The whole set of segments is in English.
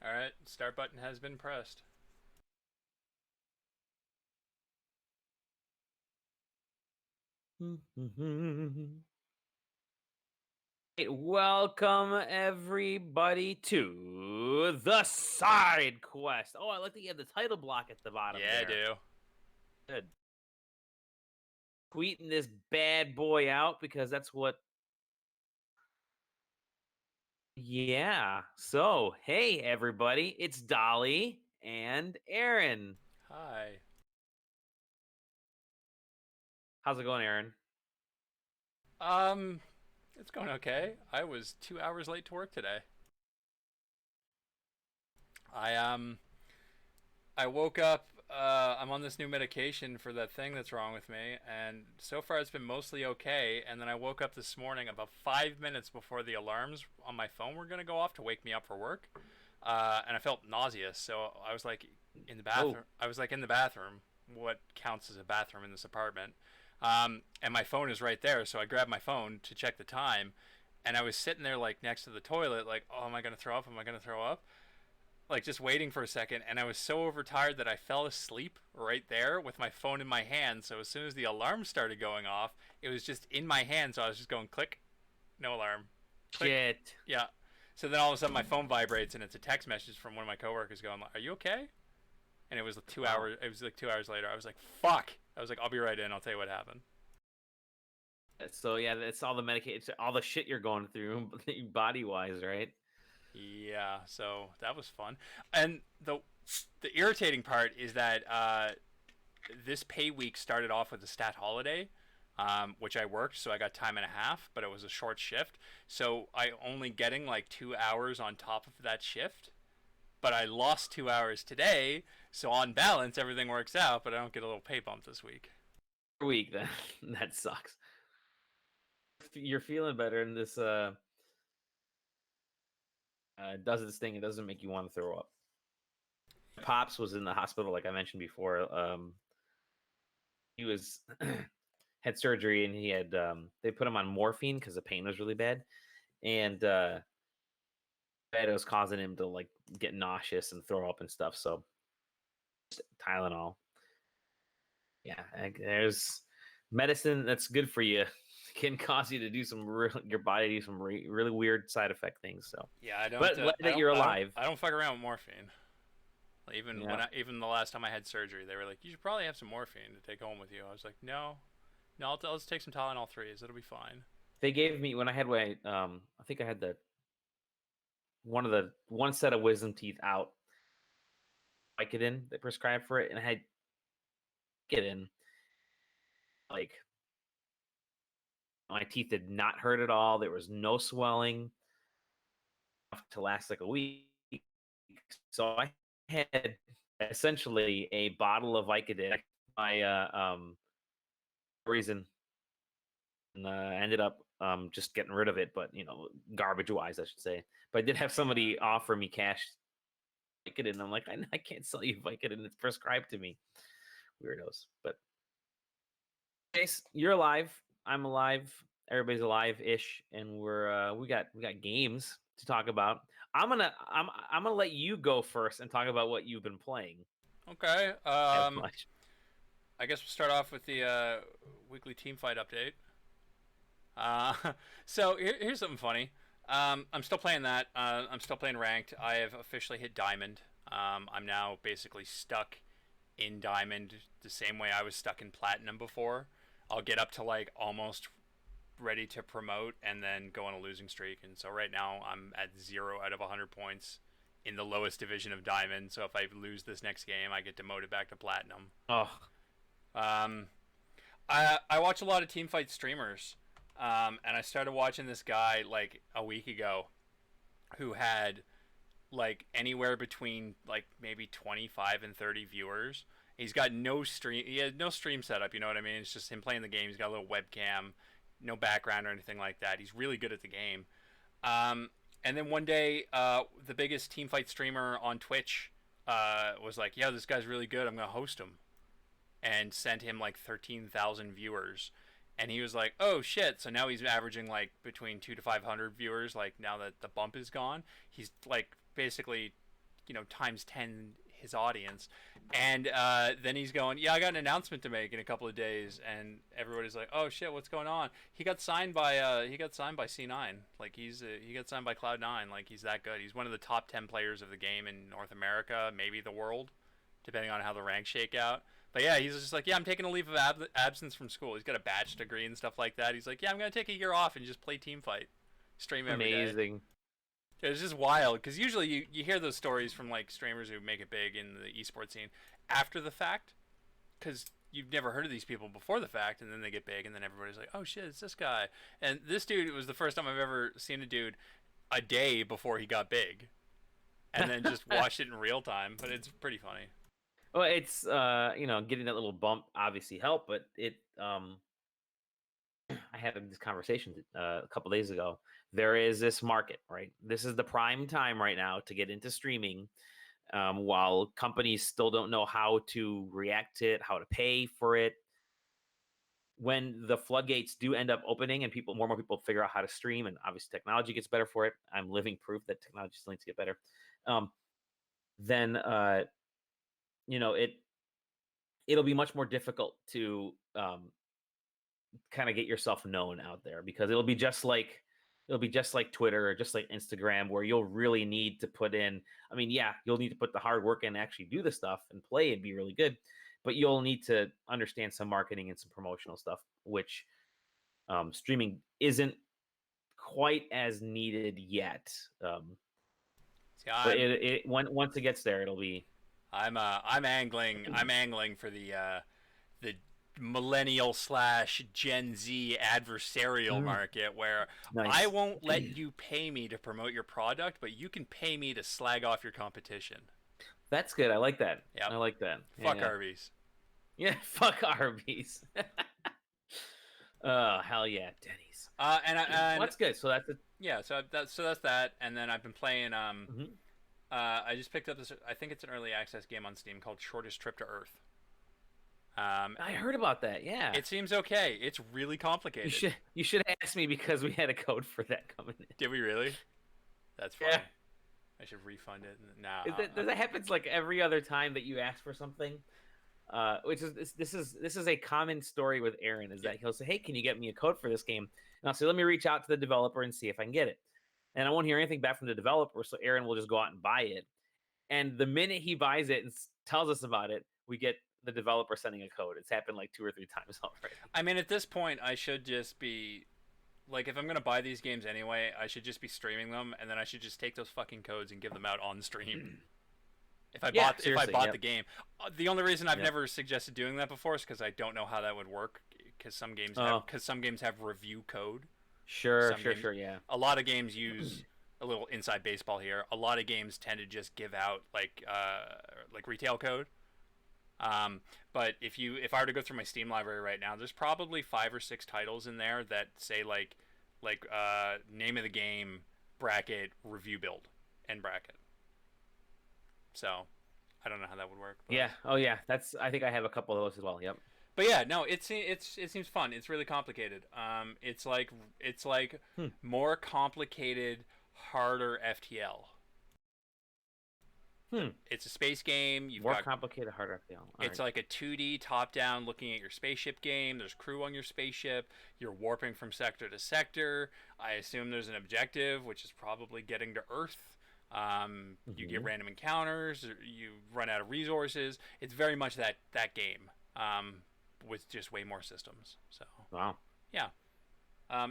Alright, start button has been pressed. Hey, welcome everybody to the Side Quest. Oh, I like that you have the title block at the bottom Yeah, I there. do. Good. Tweeting this bad boy out because that's what. Yeah. So, hey everybody, it's Dolly and Aaron. Hi. How's it going, Aaron? Um, it's going okay. I was 2 hours late to work today. I I woke up. I'm on this new medication for that thing that's wrong with me, and so far it's been mostly okay. And then I woke up this morning about 5 minutes before the alarms on my phone were gonna go off to wake me up for work, and I felt nauseous. So I was like in the Oh, bathroom. I was like in the bathroom, what counts as a bathroom in this apartment, and my phone is right there. So I grabbed my phone to check the time, and I was sitting there like next to the toilet, like, oh, am I gonna throw up? Am I gonna throw up? Like just waiting for a second, and I was so overtired that I fell asleep right there with my phone in my hand. So as soon as the alarm started going off, it was just in my hand, so I was just going click, no alarm, click, shit. yeah. So then all of a sudden my phone vibrates and it's a text message from one of my coworkers going, "Are you okay?" And it was like two Oh, hours. It was like 2 hours later. I was like, "Fuck!" I was like, "I'll be right in. I'll tell you what happened." so yeah, that's all the medication, all the shit you're going through, body wise, right? Yeah, so that was fun. And the irritating part is that this pay week started off with a stat holiday, which I worked, so I got time and a half, but it was a short shift. So I only getting like 2 hours on top of that shift, but I lost 2 hours today. So on balance, everything works out, but I don't get a little pay bump this week. Week then. That sucks. You're feeling better, and this does its thing. It doesn't make you want to throw up. Pops was in the hospital, like I mentioned before. He was had surgery, and he had they put him on morphine because the pain was really bad, and it was causing him to like get nauseous and throw up and stuff. So Tylenol, yeah, there's medicine that's good for you. Can cause you to do some your body do some really weird side effect things. So, Yeah, I don't. but glad I that don't. you're I don't. alive. I don't fuck around with morphine. Yeah. Even the last time I had surgery, they were like, "You should probably have some morphine to take home with you." I was like, "No, no, I'll just take some Tylenol threes. It'll be fine." They gave me when I had I think I had the one set of wisdom teeth out, Vicodin they prescribed for it, and I had get in like my teeth did not hurt at all. There was no swelling to last like a week. So I had essentially a bottle of Vicodin. My reason and ended up just getting rid of it, but garbage wise, I should say. But I did have somebody offer me cash Vicodin. I'm like, I can't sell you Vicodin. It's prescribed to me. Weirdos. But Chase, you're alive. I'm alive. Everybody's alive-ish, and we got games to talk about. I'm gonna let you go first and talk about what you've been playing. Okay. As much. I guess we'll start off with the weekly team fight update. Uh, so here's something funny. I'm still playing that. I'm still playing ranked. I have officially hit diamond. I'm now basically stuck in diamond the same way I was stuck in platinum before. I'll get up to like almost ready to promote and then go on a losing streak. And so right now I'm at 0 out of 100 points in the lowest division of diamond. So if I lose this next game, I get demoted back to platinum. Oh, Um, I watch a lot of teamfight streamers, and I started watching this guy like a week ago who had like anywhere between like maybe 25 and 30 viewers. He's got no stream. He had no stream setup. You know what I mean? It's just him playing the game. He's got a little webcam, no background or anything like that. He's really good at the game. Um, and then one day, the biggest teamfight streamer on Twitch was like, "Yeah, this guy's really good. I'm gonna host him." And sent him like 13,000 viewers. And he was like, "Oh shit!" So now he's averaging like between 2 to 500 viewers. Like now that the bump is gone, he's like basically times 10 his audience. And then he's going, yeah, I got an announcement to make in a couple of days. And everybody's like, oh shit, what's going on? He got signed by C9. Like he got signed by Cloud9. Like he's that good. He's one of the top 10 players of the game in North America, maybe the world, depending on how the ranks shake out. But yeah, he's just like, yeah, I'm taking a leave of absence from school. He's got a bachelor's degree and stuff like that. He's like, yeah, I'm gonna take a year off and just play Teamfight, stream every day. Amazing. It's just wild because usually you hear those stories from like streamers who make it big in the esports scene after the fact, because you've never heard of these people before the fact, and then they get big, and then everybody's like, oh shit, it's this guy. And this dude, it was the first time I've ever seen a dude a day before he got big, and then just watched it in real time. But it's pretty funny. Well, it's getting that little bump obviously helped, but I had this conversation a couple days ago. There is this market, right? This is the prime time right now to get into streaming, while companies still don't know how to react to it, how to pay for it. When the floodgates do end up opening and more and more people figure out how to stream, and obviously technology gets better for it, I'm living proof that technology still needs to get better. Then it'll be much more difficult to kind of get yourself known out there, because it'll be just like Twitter or just like Instagram, where you'll really need to put in, I mean, yeah, you'll need to put the hard work in and actually do the stuff and play and be really good, but you'll need to understand some marketing and some promotional stuff, which streaming isn't quite as needed yet. But once it gets there, it'll be. I'm angling for the millennial / Gen Z adversarial market, where Nice. I won't let you pay me to promote your product, but you can pay me to slag off your competition. That's good. I like that. Yep. I like that. Fuck Arby's. Yeah, fuck Arby's. Oh, hell yeah, Denny's. And that's good. So that's it. Yeah, so that's that. And then I've been playing. I just picked up this. I think it's an early access game on Steam called Shortest Trip to Earth. I heard about that. Yeah, it seems okay. It's really complicated. You should ask me, because we had a code for that coming in. Did we really? That's funny. Yeah. I should refund it. No. That happens like every other time that you ask for something. Which is this is a common story with Aaron, is that he'll say, hey, can you get me a code for this game? And I'll say, let me reach out to the developer and see if I can get it. And I won't hear anything back from the developer, so Aaron will just go out and buy it. And the minute he buys it and tells us about it, we get the developer sending a code. It's happened like 2 or 3 times already. I mean, at this point, I should just be like, if I'm gonna buy these games anyway, I should just be streaming them, and then I should just take those fucking codes and give them out on stream. If I bought the game, the only reason I've never suggested doing that before is because I don't know how that would work. Because some games have review code. Sure. Yeah. A lot of games use a little inside baseball here. A lot of games tend to just give out like retail code. But if I were to go through my Steam library right now, there's probably 5 or 6 titles in there that say like name of the game bracket review build end bracket. So I don't know how that would work. But. Yeah. Oh yeah. I think I have a couple of those as well. Yep. But yeah, no, it seems fun. It's really complicated. It's like more complicated, harder FTL. It's a space game. More complicated, harder FTL. It's like a 2D top-down looking at your spaceship game. There's crew on your spaceship. You're warping from sector to sector. I assume there's an objective, which is probably getting to Earth. You get random encounters. You run out of resources. It's very much that game. With just way more systems. So wow, yeah, I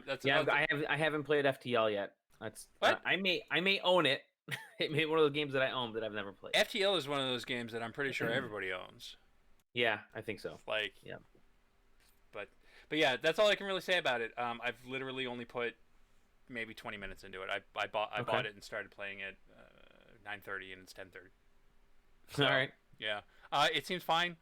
haven't played FTL yet. That's I may own it. It may be one of those games that I own that I've never played. FTL is one of those games that I'm pretty sure everybody owns. Yeah, I think so. Like yeah, but yeah, that's all I can really say about it. I've literally only put maybe 20 minutes into it. I bought it and started playing it 9:30 and it's 10:30. So, all right. Yeah, it seems fine.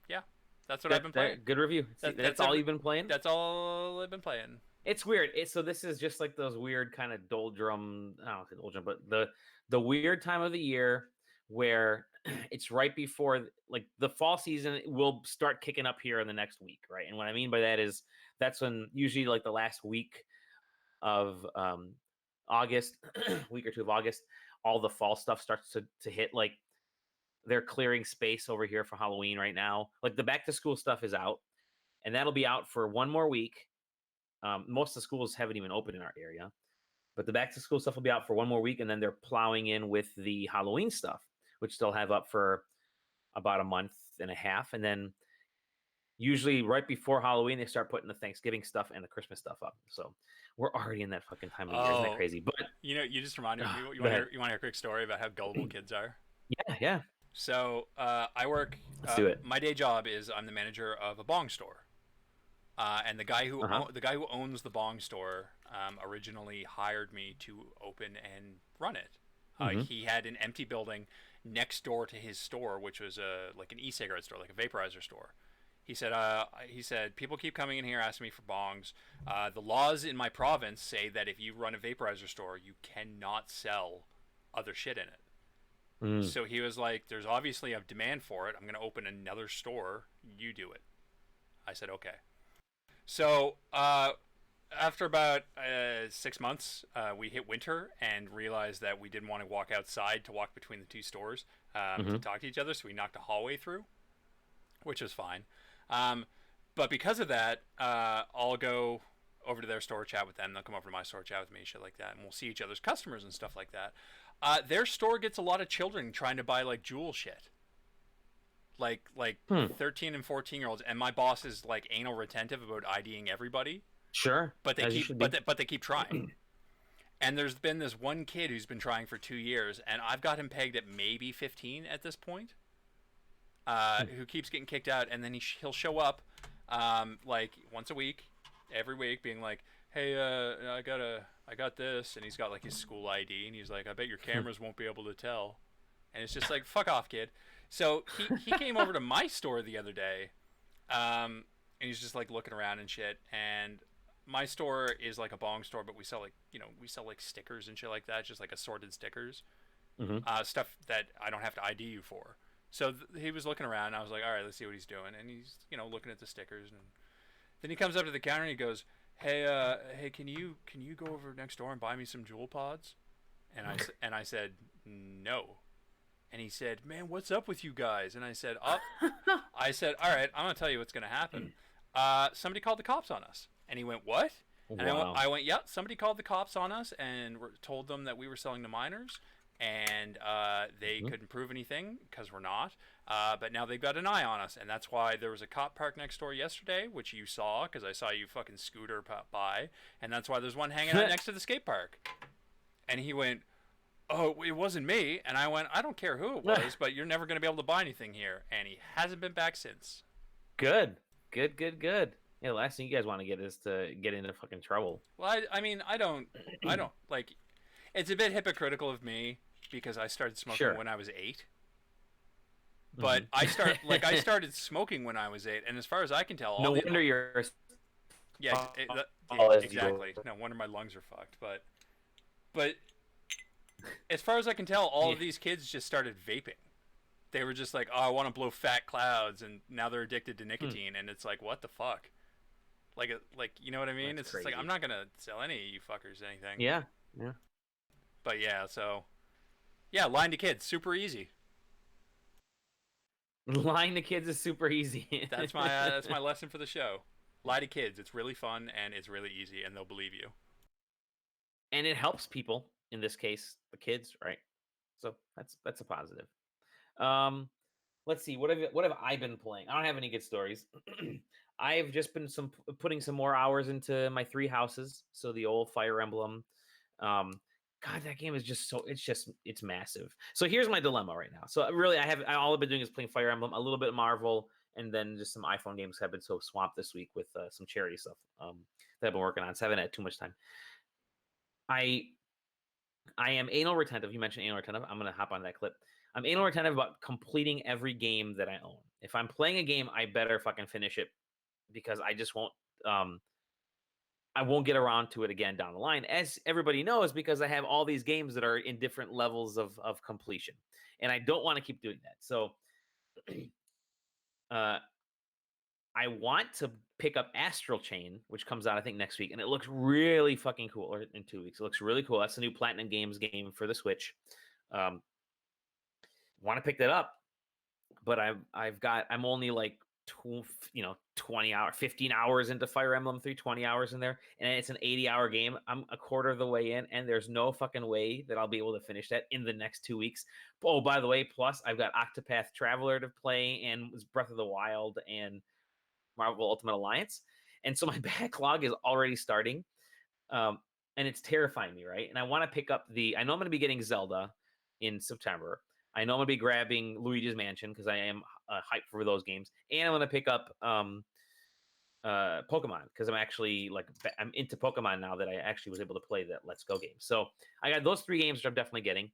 Yeah, that's what I've been playing. Good review. That's all you've been playing? That's all I've been playing. It's weird. So this is just like those weird kind of doldrum, I don't know, doldrum, but the weird time of the year where it's right before like the fall season will start kicking up here in the next week, right? And what I mean by that is that's when usually like the last week of August, week or two of August, all the fall stuff starts to hit. Like they're clearing space over here for Halloween right now. Like the back to school stuff is out, and that'll be out for one more week. Most of the schools haven't even opened in our area, but the back to school stuff will be out for one more week, and then they're plowing in with the Halloween stuff, which they'll have up for about a month and a half, and then usually right before Halloween they start putting the Thanksgiving stuff and the Christmas stuff up. So we're already in that fucking time of year. Isn't that Oh, crazy? But you just reminded me. You go want to ahead. hear, you want to hear a quick story about how gullible kids are? Yeah. So I work. Let's do it. My day job is I'm the manager of a bong store, and Uh-huh. the guy who owns the bong store originally hired me to open and run it. Mm-hmm. He had an empty building next door to his store, which was like an e-cigarette store, like a vaporizer store. He said people keep coming in here asking me for bongs. The laws in my province say that if you run a vaporizer store, you cannot sell other shit in it. Mm. So he was like, "There's obviously a demand for it. I'm going to open another store. You do it." I said, "Okay." So after about 6 months, we hit winter and realized that we didn't want to walk outside to walk between the two stores to Mm-hmm. talk to each other. So we knocked a hallway through, which was fine. Um, but because of that, I'll go over to their store, chat with them. They'll come over to my store, chat with me, shit like that, and we'll see each other's customers and stuff like that. Their store gets a lot of children trying to buy like jewel shit, like Hmm. 13 and 14-year olds, and my boss is like anal retentive about IDing everybody, Sure. but they As you keep should be. but they keep trying. And there's been this one kid who's been trying for 2 years, and I've got him pegged at maybe 15 at this point. Who keeps getting kicked out, and then he'll show up like once a week, every week, being like, "Hey, I got this," and he's got like his school ID, and he's like, "I bet your cameras won't be able to tell," and it's just like, "Fuck off, kid." So he came over to my store the other day, and he's just like looking around and shit, and my store is like a bong store, but we sell like stickers and shit like that, just like assorted stickers, Mm-hmm. stuff that I don't have to ID you for. So he was looking around, and I was like, all right, let's see what he's doing. And he's, looking at the stickers. And then he comes up to the counter and he goes, hey, can you go over next door and buy me some jewel pods? And I said, no. And he said, man, what's up with you guys? And I said, all right, I'm gonna tell you what's gonna happen. Somebody called the cops on us. And he went, what? And Wow. I went, yeah, somebody called the cops on us and told them that we were selling to minors, and they Mhm. couldn't prove anything because we're not. But now they've got an eye on us, and that's why there was a cop park next door yesterday, which you saw because I saw you fucking scooter pop by, and that's why there's one hanging out next to the skate park. And he went, oh, it wasn't me. And I went, I don't care who it was, but you're never going to be able to buy anything here. And he hasn't been back since. Good. Good. Yeah, the last thing you guys want to get is to get into fucking trouble. Well, I mean, I don't like. It's a bit hypocritical of me because I started smoking Sure. when I was 8. But Mhm. I started smoking when I was 8, and as far as I can tell, No wonder you're as yeah, tall as you exactly. No wonder my lungs are fucked. But as far as I can tell, all Yeah. of these kids just started vaping. They were just like, oh, I want to blow fat clouds, and now they're addicted to nicotine, and it's like, what the fuck? Like you know what I mean? That's It's just like crazy. I'm not gonna sell any of you fuckers anything. Yeah. Yeah. But yeah, so yeah, lying to kids, super easy. Lying to kids is super easy. That's my lesson for the show. Lie to kids. It's really fun and it's really easy, and they'll believe you. And it helps people, in this case, the kids, right? So that's a positive. Um, let's see. What have I been playing? I don't have any good stories. I've just been putting some more hours into my 3 houses. So the old Fire Emblem. Um, God, that game is just it's massive. So here's my dilemma right now. So really, all I've been doing is playing Fire Emblem, a little bit of Marvel, and then just some iPhone games. Have been so swamped this week with some charity stuff that I've been working on. So I haven't had too much time. I I am anal retentive. You mentioned anal retentive. I'm gonna hop on that clip. I'm anal retentive about completing every game that I own. If I'm playing a game, I better fucking finish it because I just won't. Um, I won't get around to it again down the line, as everybody knows, because I have all these games that are in different levels of completion, and I don't want to keep doing that. So, uh, I want to pick up Astral Chain, which comes out I think next week, and it looks really fucking cool. Or in 2 weeks, it looks really cool. That's the new Platinum Games game for the Switch. Want to pick that up, but I'm only like 20 hours, 15 hours into Fire Emblem 3, 20 hours in there, and it's an 80-hour game. I'm a quarter of the way in, and there's no fucking way that I'll be able to finish that in the next 2 weeks. Oh, by the way, plus I've got Octopath Traveler to play, and Breath of the Wild, and Marvel Ultimate Alliance, and so my backlog is already starting, um, and it's terrifying me, right? And I want to pick up I know I'm going to be getting Zelda in September. I know I'm going to be grabbing Luigi's Mansion because I am hyped for those games, and I'm going to pick up Pokemon because I'm into Pokemon now that I actually was able to play that Let's Go game. So I got those 3 games which I'm definitely getting.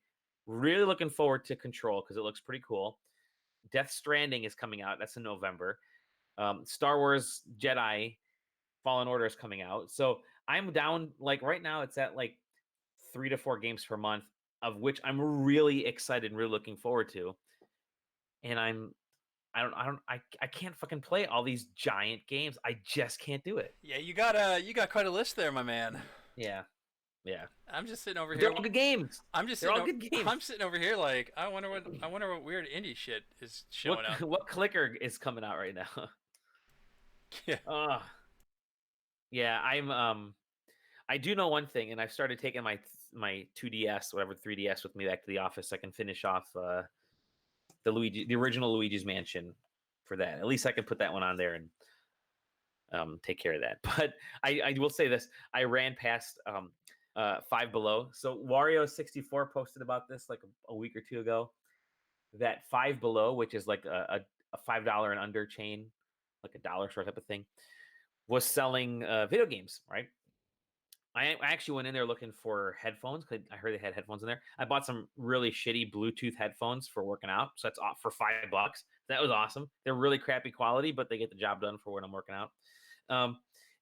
Really looking forward to Control because it looks pretty cool. Death Stranding is coming out. That's in November. Star Wars Jedi Fallen Order is coming out. So I'm down, like right now it's at like 3 to 4 games per month, of which I'm really excited and really looking forward to. And I can't fucking play all these giant games. I just can't do it. Yeah, you got quite a list there, my man. Yeah. Yeah. I'm just sitting over But here. they're all good games. I'm just They're sitting all good games. I'm sitting over here like I wonder what weird indie shit is showing up. What clicker is coming out right now? Yeah. Yeah, I do know one thing, and I've started taking my 2DS, whatever 3DS, with me back to the office so I can finish off the original Luigi's Mansion for that. At least I can put that one on there and take care of that. But I will say this: I ran past Five Below. So Wario64 posted about this like a week or two ago. That Five Below, which is like a $5 and under chain, like a dollar store type of thing, was selling video games, right? I actually went in there looking for headphones because I heard they had headphones in there. I bought some really shitty Bluetooth headphones for working out, so that's off for $5. That was awesome. They're really crappy quality, but they get the job done for when I'm working out.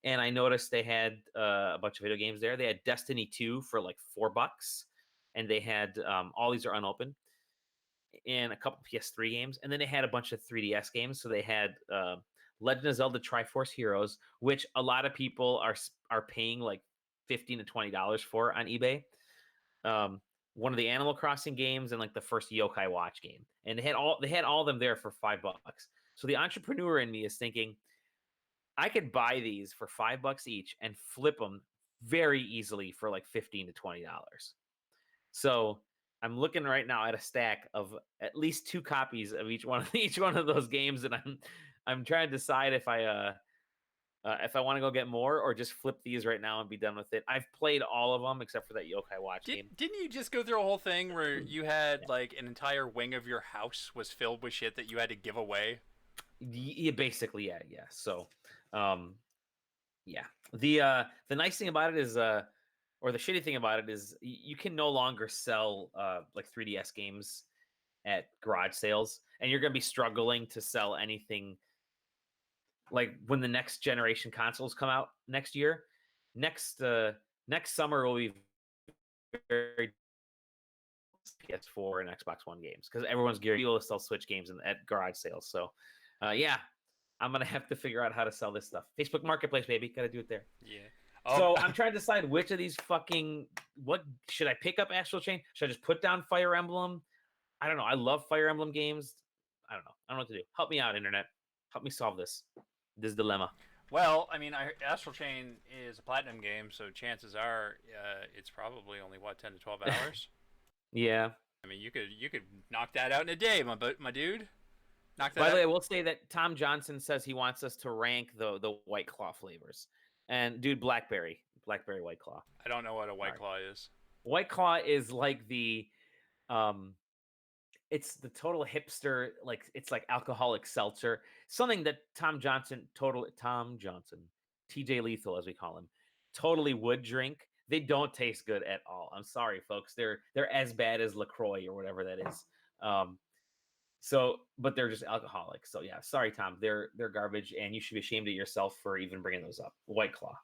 And I noticed they had a bunch of video games there. They had Destiny 2 for like $4, and they had all these are unopened, and a couple PS3 games, and then they had a bunch of 3DS games. So they had Legend of Zelda Triforce Heroes, which a lot of people are paying like $15 to $20 for on eBay. One of the Animal Crossing games and like the first Yokai Watch game, and they had all of them there for $5. So the entrepreneur in me is thinking, I could buy these for $5 each and flip them very easily for like $15 to $20. So I'm looking right now at a stack of at least 2 copies of each one of those games, and I'm trying to decide if I want to go get more or just flip these right now and be done with it. I've played all of them except for that Yokai Watch game. Didn't you just go through a whole thing where you had like an entire wing of your house was filled with shit that you had to give away? Yeah, basically, yeah. So, yeah. The nice thing about it is, or the shitty thing about it is, you can no longer sell like 3DS games at garage sales, and you're gonna be struggling to sell anything like when the next generation consoles come out next year. Next summer will be very PS4 and Xbox One games because everyone's geared to sell Switch games at garage sales. So, yeah, I'm gonna have to figure out how to sell this stuff. Facebook Marketplace, baby, gotta do it there. Yeah. So I'm trying to decide which of these what should I pick up? Astral Chain? Should I just put down Fire Emblem? I don't know. I love Fire Emblem games. I don't know. I don't know what to do. Help me out, internet. Help me solve this dilemma. Well, I mean, Astral Chain is a platinum game, so chances are it's probably only 10 to 12 hours. Yeah. I mean, you could knock that out in a day, my dude. Knock that By out. the way, I will say that Tom Johnson says he wants us to rank the White Claw flavors. And dude, blackberry White Claw. I don't know what a White Claw is. White Claw is like it's the total hipster, like it's like alcoholic seltzer, something that Tom Johnson, TJ Lethal as we call him, totally would drink. They don't taste good at all. I'm sorry, folks. They're as bad as LaCroix or whatever that is. But they're just alcoholic. So yeah, sorry, Tom. They're garbage, and you should be ashamed of yourself for even bringing those up. White Claw,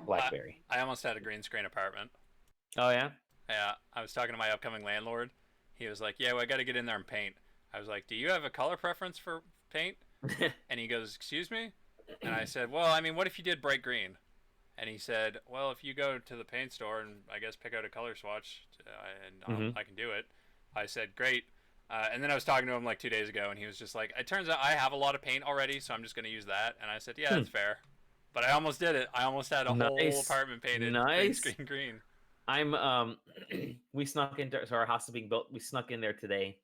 blackberry. I almost had a green screen apartment. Oh yeah. Yeah, I was talking to my upcoming landlord. He was like, "Yeah, well, I got to get in there and paint." I was like, "Do you have a color preference for paint?" And he goes, "Excuse me?" And I said, "Well, I mean, what if you did bright green?" And he said, "Well, if you go to the paint store and I guess pick out a color swatch, Hmm. I can do it." I said, "Great." And then I was talking to him like 2 days ago, and he was just like, "It turns out I have a lot of paint already, so I'm just going to use that." And I said, "Yeah, that's Hmm. fair." But I almost did it. I almost had a whole Nice, apartment painted green nice. screen green. I'm we snuck into, so our house is being built. We snuck in there today,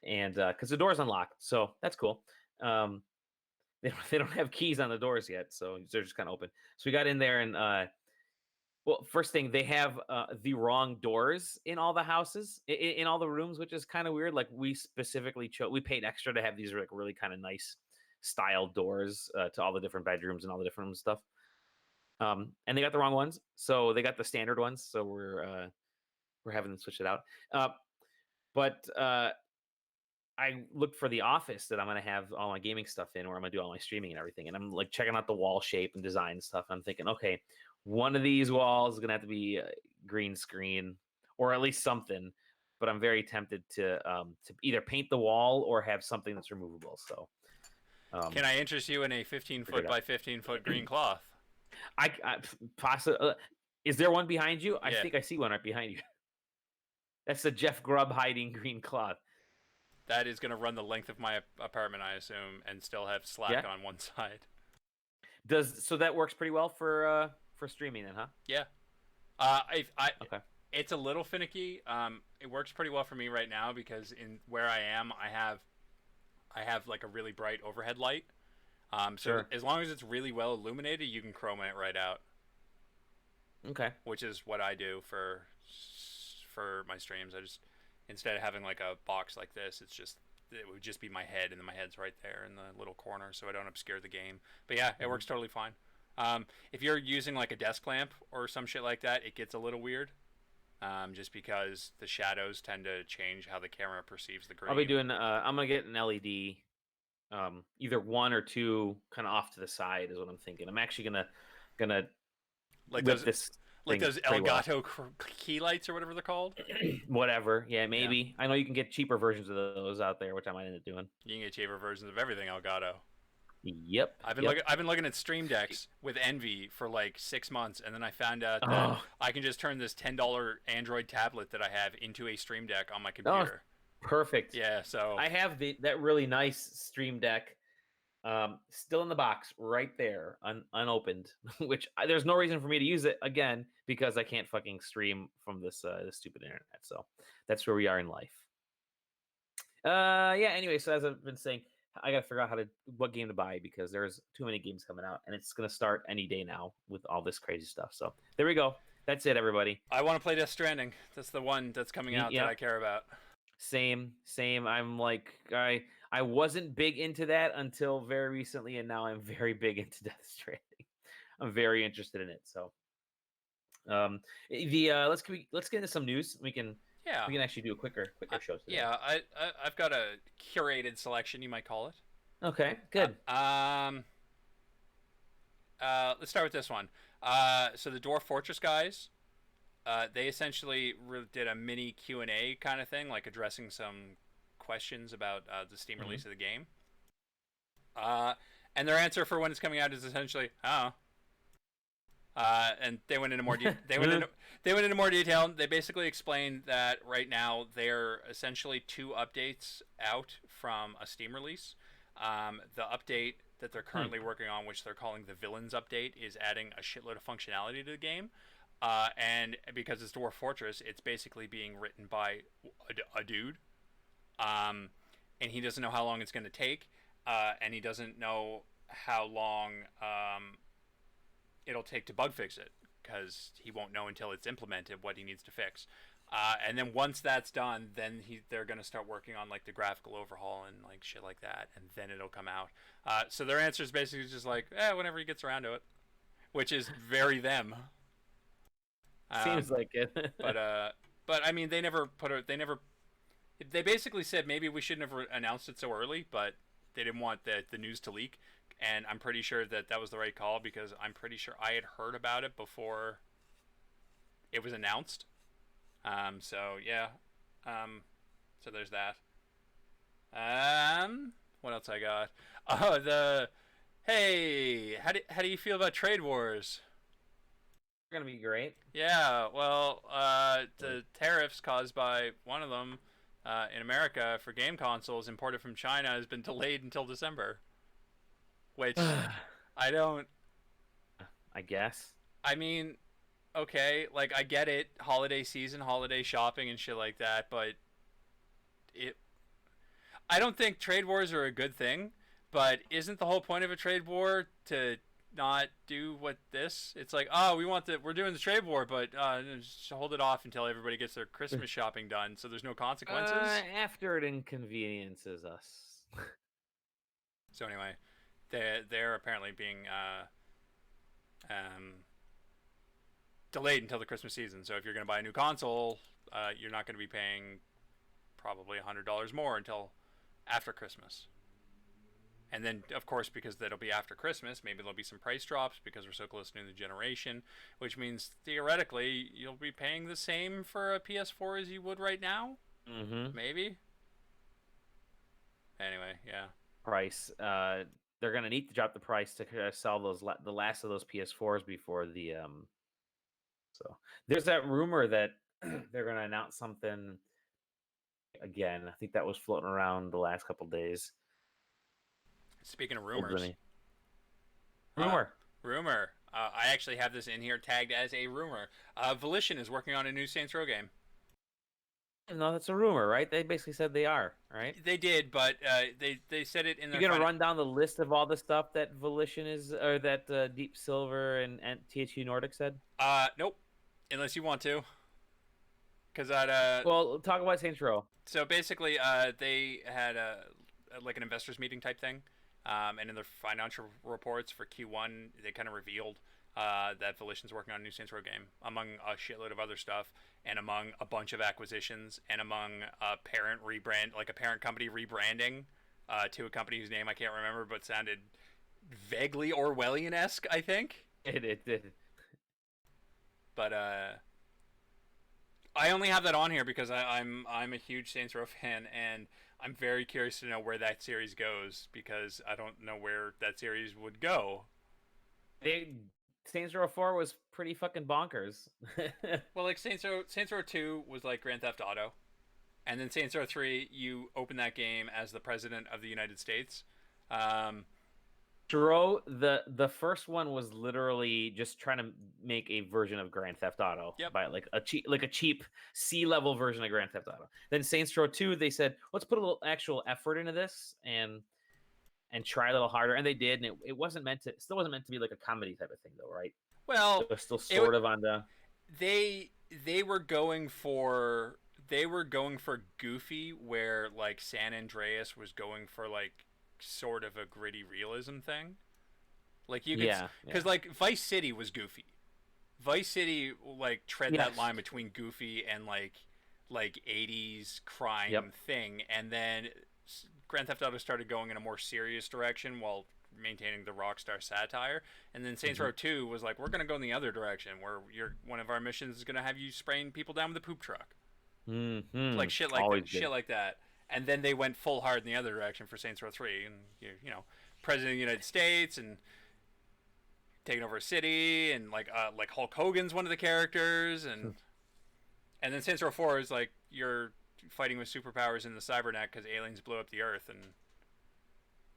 and because the door's unlocked, so that's cool. Um, they don't have keys on the doors yet, so they're just kind of open. So we got in there, and well, first thing, they have the wrong doors in all the houses, in all the rooms, which is kind of weird. Like we specifically chose, we paid extra to have these like really kind of nice style doors to all the different bedrooms and all the different stuff. And they got the wrong ones, so they got the standard ones. So we're having them switch it out. Uh, but I looked for the office that I'm gonna have all my gaming stuff in, where I'm gonna do all my streaming and everything. And I'm like checking out the wall shape and design and stuff. And I'm thinking, okay, one of these walls is gonna have to be green screen or at least something. But I'm very tempted to either paint the wall or have something that's removable. So Can um, I interest you in a 15 figure foot it out. by 15-foot green cloth? I possibly is there one behind you? I Yeah, think I see one right behind you. That's the Jeff Grubb hiding green cloth. that is going to run the length of my apartment, I assume, and still have slack Yeah. on one side. Does so that works pretty well for streaming then, huh? Yeah. I Okay. it's a little finicky. It works pretty well for me right now because in where I am, I have like a really bright overhead light. So Sure. as long as it's really well illuminated, you can chroma it right out, Okay. which is what I do for my streams. I just instead of having like a box like this, it would just be my head, and then my head's right there in the little corner, so I don't obscure the game. But yeah, it Mhm. works totally fine. If you're using like a desk lamp or some shit like that, it gets a little weird. Just because the shadows tend to change how the camera perceives the I'll be green. doing. I'm gonna get an LED, either one or two, kind of off to the side is what I'm thinking. I'm actually gonna Like whip those this like thing those pretty well. Elgato key lights or whatever they're called. Whatever. Yeah, Yeah, maybe. I know you can get cheaper versions of those out there, which I might end up doing. you can get cheaper versions of everything Elgato. Yep. I've been Yep. looking. I've been looking at Stream Decks with envy for like 6 months, and then I found out that Oh, I can just turn this $10 Android tablet that I have into a Stream Deck on my oh, computer. perfect. Yeah, so I have that really nice Stream Deck, still in the box right there, unopened. Which there's no reason for me to use it again because I can't fucking stream from this stupid internet. So that's where we are in life. Yeah. Anyway, so as I've been saying, I gotta figure out what game to buy because there's too many games coming out, and it's gonna start any day now with all this crazy stuff. So there we go. That's it, everybody. I want to play Death Stranding. That's the one that's coming out that Yeah. I care about. Same. I'm like I wasn't big into that until very recently, and now I'm very big into Death Stranding. I'm very interested in it. So the let's get into some news. Yeah, We can actually do a quicker show today. yeah. I've got a curated selection, you might call it. Okay, good. Let's start with this one. So the Dwarf Fortress guys, they essentially did a mini Q&A kind of thing, like addressing some questions about the Steam Hmm. release of the game. And their answer for when it's coming out is essentially, oh. And they went into more they went into more detail. They basically explained that right now they're essentially two updates out from a Steam release. The update that they're currently working on, which they're calling the Villains update, is adding a shitload of functionality to the game. And because it's Dwarf Fortress, it's basically being written by a dude. And he doesn't know how long it's going to take. And he doesn't know how long it'll take to bug fix it because he won't know until it's implemented what he needs to fix. And then once that's done, then they're gonna start working on like the graphical overhaul and like shit like that, and then it'll come out. So their answer is basically just like, whenever he gets around to it, which is very them. Seems like it. But I mean, they basically said maybe we shouldn't have announced it so early, but they didn't want the news to leak. And I'm pretty sure that was the right call because I'm pretty sure I had heard about it before it was announced. So yeah, so there's that. What else I got? Oh, the hey, how do you feel about trade wars? Gonna be great. Yeah, well, the tariffs caused by one of them in America for game consoles imported from China has been delayed until December. Which I don't. I guess. I mean, okay, like I get it, holiday season, holiday shopping, and shit like that, but it. I don't think trade wars are a good thing. But isn't the whole point of a trade war to not do what this? It's like, oh, we're doing the trade war, but just hold it off until everybody gets their Christmas shopping done, so there's no consequences. After it inconveniences us. So anyway, they're apparently being um, delayed until the Christmas season. So if you're going to buy a new console, you're not going to be paying probably $100 more until after Christmas. And then, of course, because that'll be after Christmas, maybe there'll be some price drops because we're so close to the new generation, which means theoretically you'll be paying the same for a PS4 as you would right now. Mm-hmm. Maybe. Anyway, yeah. Price. They're gonna need to drop the price to sell the last of those PS4s before the So there's that rumor that they're gonna announce something again. I think that was floating around the last couple days. Speaking of Older than rumors, me. uh, Rumor. rumor. I actually have this in here tagged as a rumor. Volition is working on a new Saints Row game. No, that's a rumor, right? They basically said they are, right? They did, but they said it in You're their. gonna run down the list of all the stuff that Volition is, or that Deep Silver and THQ Nordic said. Nope. Unless you want to, because that Well, talk about Saints Row. So basically, they had like an investors meeting type thing, and in their financial reports for Q1, they kind of revealed that Volition's working on a new Saints Row game, among a shitload of other stuff, and among a bunch of acquisitions, and among a parent rebrand, like a parent company rebranding to a company whose name I can't remember, but sounded vaguely Orwellian-esque, I think. It did. But I only have that on here because I'm a huge Saints Row fan, and I'm very curious to know where that series goes because I don't know where that series would go. They Saints Row 4 was pretty fucking bonkers. Well, like Saints Row 2 was like Grand Theft Auto, and then Saints Row 3, you open that game as the president of the United States. Um, Dro, the first one was literally just trying to make a version of Grand Theft Auto Yep. by like a cheap C-level version of Grand Theft Auto. Then Saints Row 2, they said, let's put a little actual effort into this and try a little harder, and they did, and it still wasn't meant to be like a comedy type of thing though, right? well, It was still it sort of on the they they were going for goofy, where like San Andreas was going for like sort of a gritty realism thing. Like you could, because like Vice City was goofy. Vice City like tread that Yes. line between goofy and like 80s crime Yep. thing, and then Grand Theft Auto started going in a more serious direction while maintaining the Rockstar satire. And then Saints Row 2 was like, we're gonna go in the other direction, where one of our missions is gonna have you spraying people down with a poop truck, like shit like Always that, good. shit like that. And then they went full hard in the other direction for Saints Row 3, and you know, President of the United States and taking over a city, and like Hulk Hogan's one of the characters, and then Saints Row 4 is like you're fighting with superpowers in the cybernet because aliens blew up the Earth, and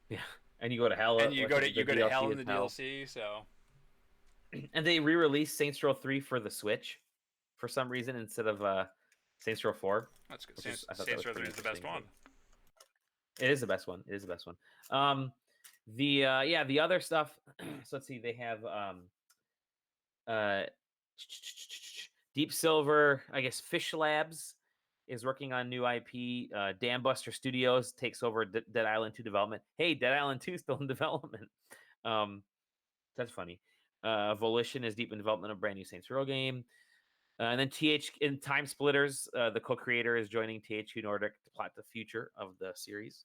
Yeah. And you go to hell. and you like, go to the you go to hell DLC in the is hell. DLC. So And they re-released Saints Row 3 for the Switch for some reason instead of Saints Row 4. that's good. Which is, I thought that Saints was Row 3 pretty is the best interesting. one. It is the best one. It is the best one. The other stuff. So let's see. They have uh, Deep Silver. I guess Fish Labs is working on new IP. Dam Buster Studios takes over Dead Island 2 development. Hey, Dead Island 2 is still in development. That's funny. Volition is deep in development of a brand new Saints Row game. And then in Time Splitters, the co-creator is joining THQ Nordic to plot the future of the series.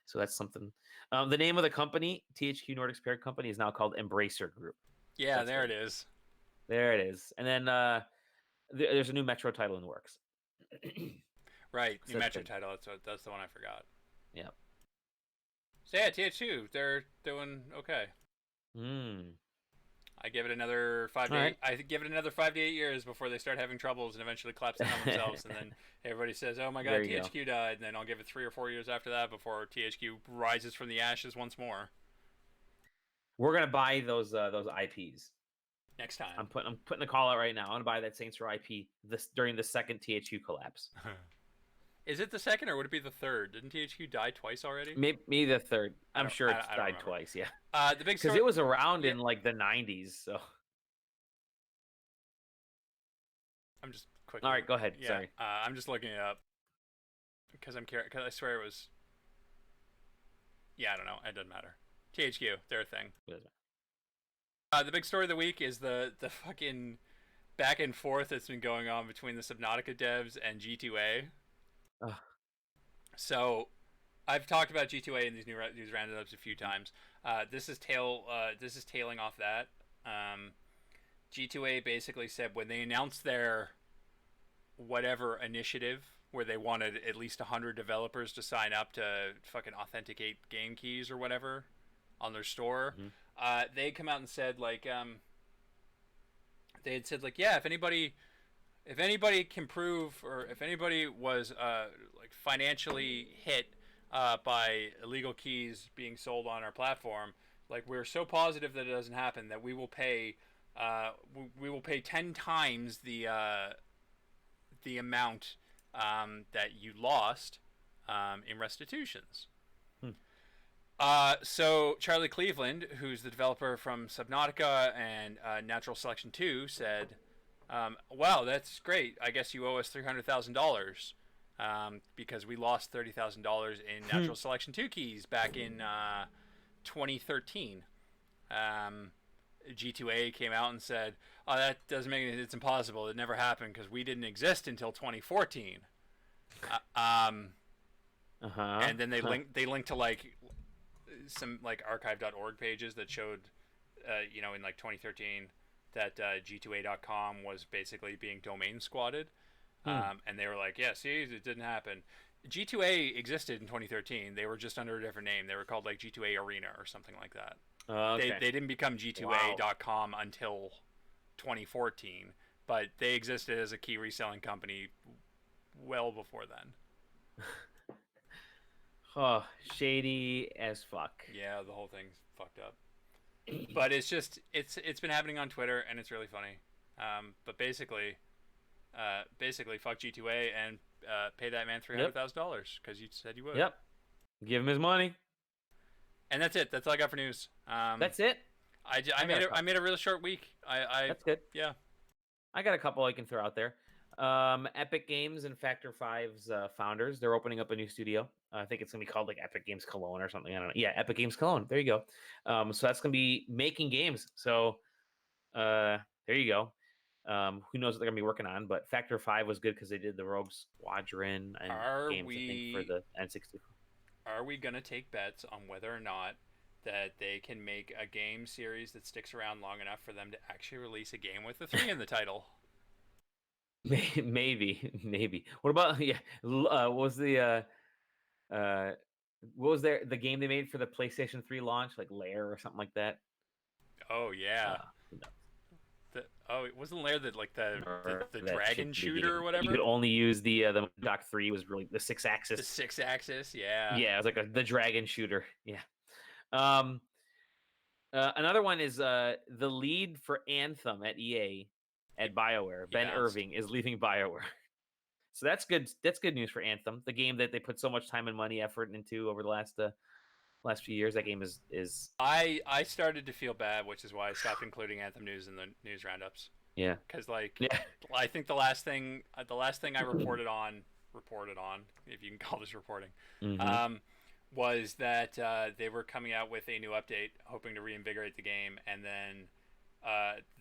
So that's something. The name of the company, THQ Nordic's parent company, is now called Embracer Group. Yeah, That's there good. it is. There it is. And then there's a new Metro title in the works. Right, So new that's Metro good. title. That's the one I forgot. Yeah. So yeah, THQ, they're doing okay. Hmm. I give it another All right. I give it another 5 to 8 years before they start having troubles and eventually collapse down on themselves. And then everybody says, "Oh my God, There you go. THQ died." And then I'll give it 3 or 4 years after that before THQ rises from the ashes once more. We're gonna buy those IPs. Next time. I'm putting a call out right now. I'm gonna buy that Saints Row IP this during the second THQ collapse. Is it the second or would it be the third? Didn't THQ die twice already? Maybe the third. I'm sure it's I don't died remember. twice. Yeah, The big because story. it was around Yeah, in like the '90s. So, I'm just all quickly. right, go ahead. Yeah, Sorry. I'm just looking it up because I'm curious. Because I swear it was. Yeah, I don't know. It doesn't matter. THQ, their thing. The big story of the week is the fucking back and forth that's been going on between the Subnautica devs and G2A. Ugh. So, I've talked about G2A in these news roundups a few times. This is tailing off that. G2A basically said when they announced their whatever initiative where they wanted at least 100 developers to sign up to fucking authenticate game keys or whatever on their store, Mhm. they come out and said like they had said like, yeah, if anybody can prove or if anybody was like financially hit by illegal keys being sold on our platform, like we're so positive that it doesn't happen that we will pay 10 times the amount that you lost in restitutions. Hmm. So Charlie Cleveland, who's the developer from Subnautica and Natural Selection 2, said, "Wow, that's great. I guess you owe us $300,000 because we lost $30,000 in Natural Selection 2 keys back in 2013." G2A came out and said, "Oh, that doesn't make it. It's impossible. It never happened because we didn't exist until 2014." Uh-huh. And then they linked to like some like archive.org pages that showed, in like 2013 that G2A.com was basically being domain squatted. And they were like, yeah, see, it didn't happen. G2A existed in 2013. They were just under a different name. They were called like G2A Arena or something like that. Okay. They didn't become G2A.com until 2014, but they existed as a key reselling company well before then. Oh, shady as fuck. Yeah, the whole thing's fucked up. But it's been happening on Twitter and it's really funny. But basically, fuck G2A and pay that man $300,000 because you said you would. Yep. Give him his money. And that's it. That's all I got for news. That's it. I made a really short week. That's good. Yeah. I got a couple I can throw out there. Epic Games and Factor 5's founders, they're opening up a new studio. I think it's gonna be called like Epic Games Cologne or something. I don't know. Yeah, Epic Games Cologne. There you go. So that's gonna be making games. So there you go. Who knows what they're gonna be working on? But Factor 5 was good because they did the Rogue Squadron and games I think for the N64. Are we gonna take bets on whether or not that they can make a game series that sticks around long enough for them to actually release a game with the 3 in the title? Maybe. What about what was the what was the game they made for the PlayStation 3 launch, like Lair or something like that? Oh yeah. Who knows? It wasn't Lair that like the That dragon shitty shooter game. or whatever. You could only use the Dock 3 was really the 6-axis. The 6-axis, yeah. Yeah, it was like the dragon shooter. Yeah. Another one is the lead for Anthem at EA at BioWare, Ben bounced. Irving, is leaving BioWare. So that's good. That's good news for Anthem, the game that they put so much time and money, effort into over the last few years. That game is. I started to feel bad, which is why I stopped including Anthem news in the news roundups. Yeah. Because I think the last thing I reported on, if you can call this reporting, was that they were coming out with a new update, hoping to reinvigorate the game, and then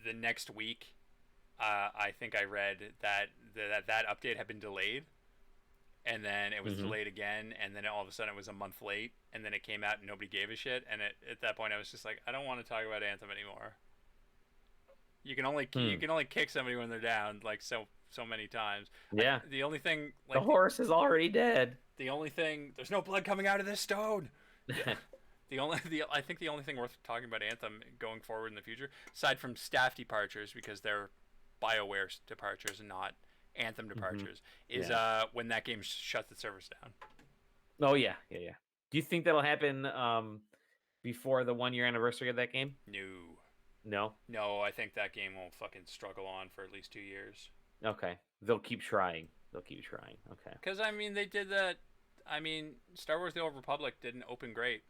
the next week, I think I read that update had been delayed, and then it was delayed again, and then all of a sudden it was a month late, and then it came out and nobody gave a shit, and at that point I was just like, I don't want to talk about Anthem anymore. You can only kick somebody when they're down like so many times. Yeah. The only thing, like, the horse is already dead. The only thing, there's no blood coming out of this stone. I think the only thing worth talking about Anthem going forward in the future, aside from staff departures because they're BioWare departures and not Anthem Hmm. departures, is Yeah. when that game shuts its servers down. Oh yeah, yeah, yeah. Do you think that'll happen before the 1 year anniversary of that game? No, No. no, I think that game will fucking struggle on for at least 2 years. Okay. They'll keep trying. They'll keep trying. Okay. Because I mean, they did that. I mean, Star Wars: The Old Republic didn't open great,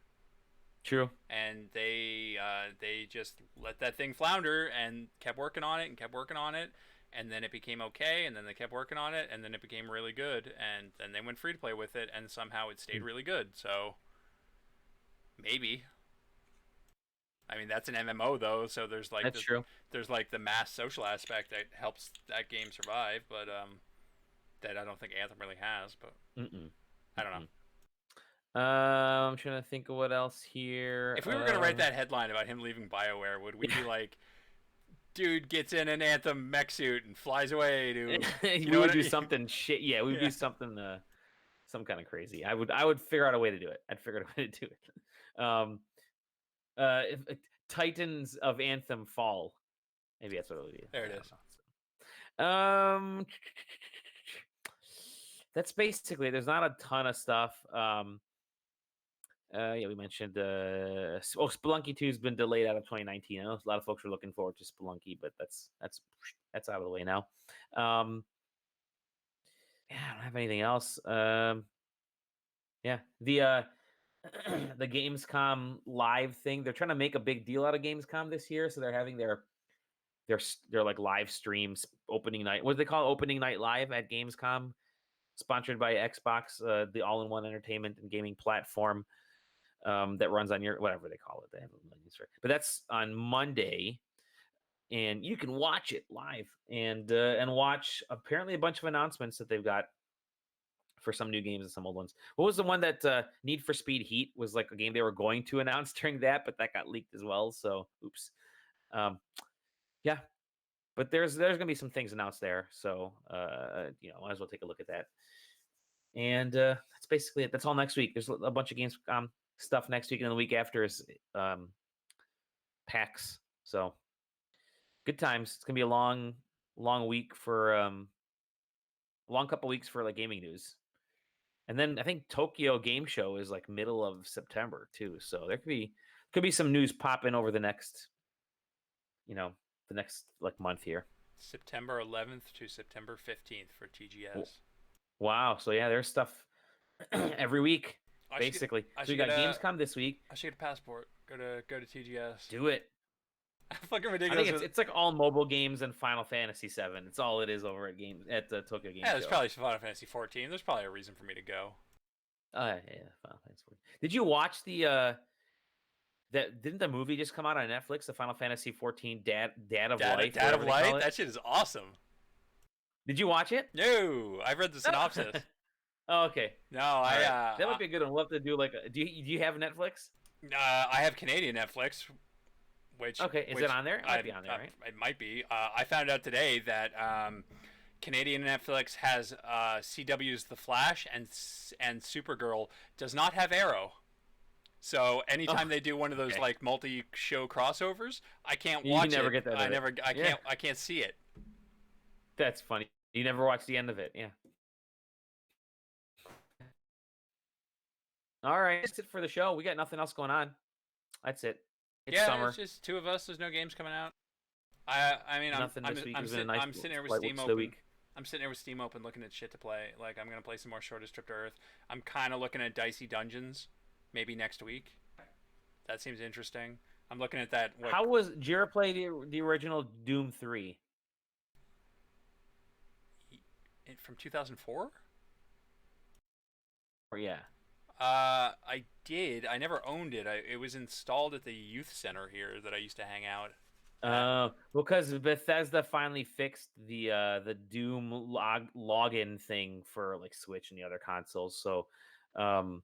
True. and they just let that thing flounder and kept working on it and kept working on it, and then it became okay, and then they kept working on it, and then it became really good, and then they went free to play with it, and somehow it stayed Hmm. really good. So maybe. I mean, that's an MMO though, so That's true. there's like the mass social aspect that helps that game survive, but that I don't think Anthem really has. But Mm-mm. I don't know. Mm-mm. I'm trying to think of what else here. If we were gonna write that headline about him leaving BioWare, would we be like, dude gets in an Anthem mech suit and flies away to, We you know would what I do mean? something shit. Yeah, we would Yeah. do something some kind of crazy. I would figure out a way to do it. I'd figure out a way to do it. If Titans of Anthem fall. Maybe that's what it would be. There I it don't is. know. That's basically. There's not a ton of stuff. Yeah, we mentioned. Spelunky 2 has been delayed out of 2019. I know a lot of folks are looking forward to Spelunky, but that's out of the way now. Yeah, I don't have anything else. Yeah, the the Gamescom live thing. They're trying to make a big deal out of Gamescom this year, so they're having their like live streams opening night. What do they call it? Opening night live at Gamescom, sponsored by Xbox, the all-in-one entertainment and gaming platform that runs on your whatever they call it. They have a million names for it. But that's on Monday, and you can watch it live and watch apparently a bunch of announcements that they've got for some new games and some old ones. What was the one that Need for Speed Heat was like a game they were going to announce during that, but that got leaked as well. So oops. Um, yeah, but there's gonna be some things announced there. So might as well take a look at that. And that's basically it. That's all next week. There's a bunch of games stuff next week, and then the week after is PAX. So good times. It's gonna be a long week for long couple weeks for like gaming news. And then I think Tokyo Game Show is like middle of September too. So there could be some news popping over you know, the next like month here. September 11th to September 15th for TGS. Wow. So yeah, there's stuff every week I should get, basically. I So should we get got a Gamescom this week. I should get a passport. Go to TGS. Do it. Fucking I think ridiculous. it's like all mobile games and Final Fantasy VII. It's all it is over at the Tokyo Game Yeah, there's Show. probably Final Fantasy 14. There's probably a reason for me to go. Yeah, Final Fantasy 14. Did you watch didn't the movie just come out on Netflix? The Final Fantasy 14 Dad of Life, Dad of whatever they call Light. it. That shit is awesome. Did you watch it? No, I've read the synopsis. Oh, okay. No, That might be a good one. We'll have to do like. Do you have Netflix? I have Canadian Netflix, which Okay, is which it on there? It might be on there, right? It might be. I found out today that Canadian Netflix has CW's The Flash and Supergirl does not have Arrow. So anytime they do one of those okay. like multi-show crossovers, I can't You watch never it. get that. I can't see it. That's funny. You never watch the end of it. Yeah. All right, that's it for the show. We got nothing else going on. That's it. It's summer. It's just two of us. There's no games coming out. I mean, Nothing this week. I'm It's been a nice sitting there with light Steam slow open. week. I'm sitting there with Steam open, looking at shit to play. Like I'm gonna play some more Shortest Trip to Earth. I'm kind of looking at Dicey Dungeons, maybe next week. That seems interesting. I'm looking at that. Did you ever play the original Doom 3? From 2004? Or yeah. I did. I never owned it. It was installed at the youth center here that I used to hang out. Because Bethesda finally fixed the Doom login thing for like Switch and the other consoles. So, I'm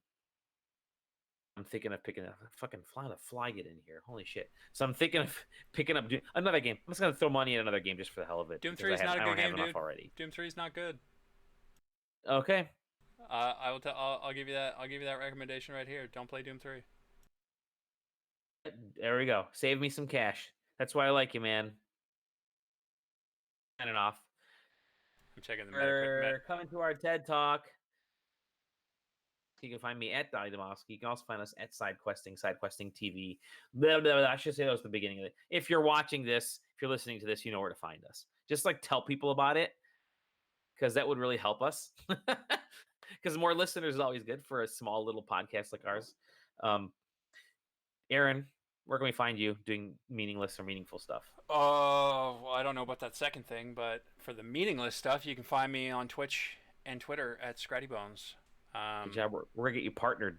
thinking of picking up fucking fly get in here. Holy shit! So I'm thinking of picking up another game. I'm just gonna throw money at another game just for the hell of it. Doom 3 is not a good game, dude. Already. Doom 3 is not good. Okay. I'll give you that. I'll give you that recommendation right here. Don't play Doom 3. There we go. Save me some cash. That's why I like you, man. Signing off. I'm checking the We're coming to our TED Talk. You can find me at Donnie Demosky. You can also find us at SideQuesting TV. Blah, blah, blah. I should say that was the beginning of it. If you're watching this, if you're listening to this, you know where to find us. Just like tell people about it, because that would really help us. Because more listeners is always good for a small little podcast like ours. Aaron, where can we find you doing meaningless or meaningful stuff? Oh, well, I don't know about that second thing, but for the meaningless stuff, you can find me on Twitch and Twitter at Scrattybones. Good job. We're gonna get you partnered.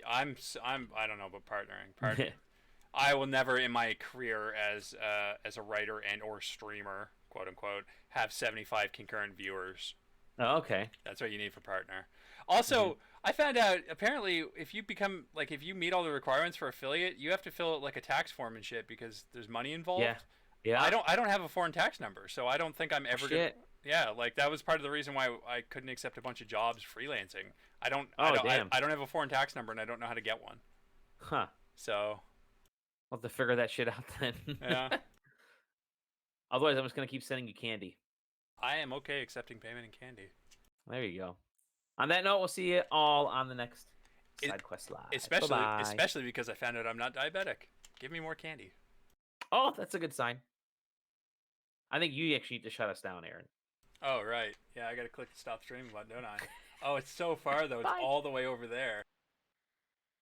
I don't know about partnering. I will never in my career as a writer and or streamer, quote unquote, have 75 concurrent viewers. Oh, okay. That's what you need for partner. Also, I found out apparently if you meet all the requirements for affiliate, you have to fill out like a tax form and shit because there's money involved. Yeah. I don't have a foreign tax number, so I don't think I'm ever gonna. Yeah, like that was part of the reason why I couldn't accept a bunch of jobs freelancing. Damn. I don't have a foreign tax number and I don't know how to get one. Huh. So I'll have to figure that shit out then. Yeah. Otherwise, I'm just gonna keep sending you candy. I am okay accepting payment in candy. There you go. On that note, we'll see you all on the next SideQuest Live. Especially because I found out I'm not diabetic. Give me more candy. Oh, that's a good sign. I think you actually need to shut us down, Aaron. Oh, right. Yeah, I got to click the stop streaming button, don't I? Oh, it's so far, though. It's all the way over there.